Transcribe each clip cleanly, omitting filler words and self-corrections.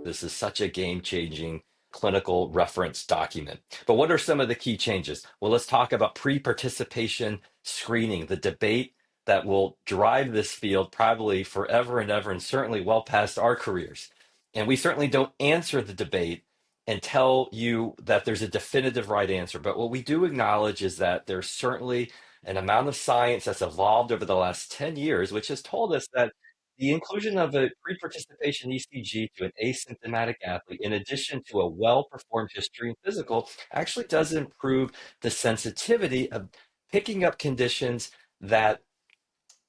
this is such a game-changing clinical reference document. But what are some of the key changes? Well, let's talk about pre-participation screening, the debate that will drive this field probably forever and ever, and certainly well past our careers. And we certainly don't answer the debate and tell you that there's a definitive right answer. But what we do acknowledge is that there's certainly an amount of science that's evolved over the last 10 years, which has told us that the inclusion of a pre-participation ECG to an asymptomatic athlete, in addition to a well-performed history and physical, actually does improve the sensitivity of picking up conditions that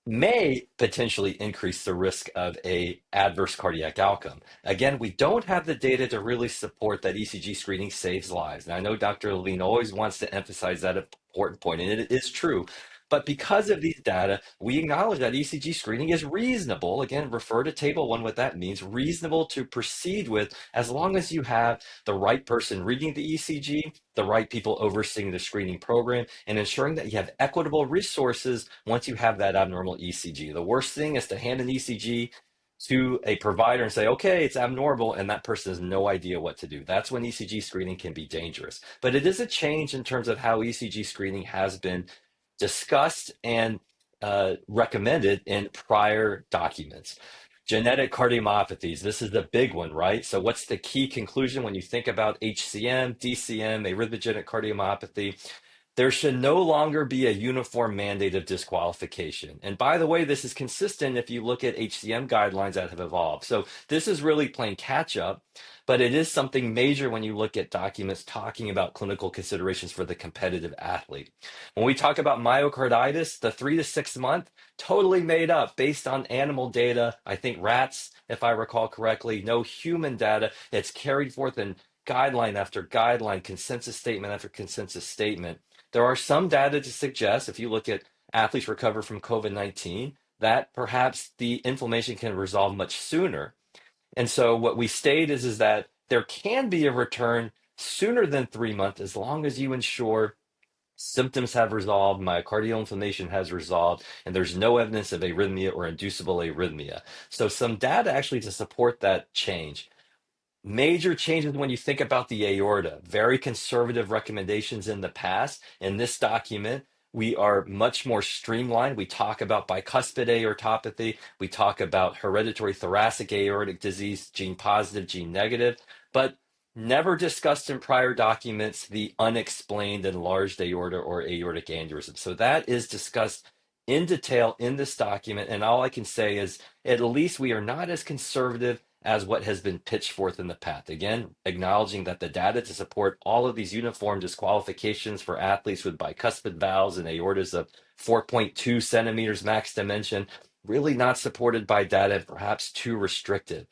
may potentially increase the risk of a adverse cardiac outcome. Again, we don't have the data to really support that ECG screening saves lives. And I know Dr. Levine always wants to emphasize that important point, and it is true. But because of these data, we acknowledge that ECG screening is reasonable. Again, refer to table one, what that means, reasonable to proceed with as long as you have the right person reading the ECG, the right people overseeing the screening program, and ensuring that you have equitable resources once you have that abnormal ECG. The worst thing is to hand an ECG to a provider and say, okay, it's abnormal, and that person has no idea what to do. That's when ECG screening can be dangerous. But it is a change in terms of how ECG screening has been discussed and recommended in prior documents. Genetic cardiomyopathies, this is the big one, right? So what's the key conclusion when you think about HCM, DCM, arrhythmogenic cardiomyopathy? There should no longer be a uniform mandate of disqualification. And by the way, this is consistent if you look at HCM guidelines that have evolved. So this is really playing catch up, but it is something major when you look at documents talking about clinical considerations for the competitive athlete. When we talk about myocarditis, the 3 to 6 month, totally made up based on animal data. I think rats, if I recall correctly, no human data. It's carried forth in guideline after guideline, consensus statement after consensus statement. There are some data to suggest, if you look at athletes recover from COVID-19, that perhaps the inflammation can resolve much sooner. And so what we state is that there can be a return sooner than 3 months as long as you ensure symptoms have resolved, myocardial inflammation has resolved, and there's no evidence of arrhythmia or inducible arrhythmia. So some data actually to support that change. Major changes when you think about the aorta, very conservative recommendations in the past. In this document, we are much more streamlined. We talk about bicuspid aortopathy. We talk about hereditary thoracic aortic disease, gene positive, gene negative, but never discussed in prior documents the unexplained enlarged aorta or aortic aneurysm. So that is discussed in detail in this document. And all I can say is at least we are not as conservative as what has been pitched forth in the past. Again, acknowledging that the data to support all of these uniform disqualifications for athletes with bicuspid valves and aortas of 4.2 centimeters max dimension, really not supported by data, perhaps too restrictive.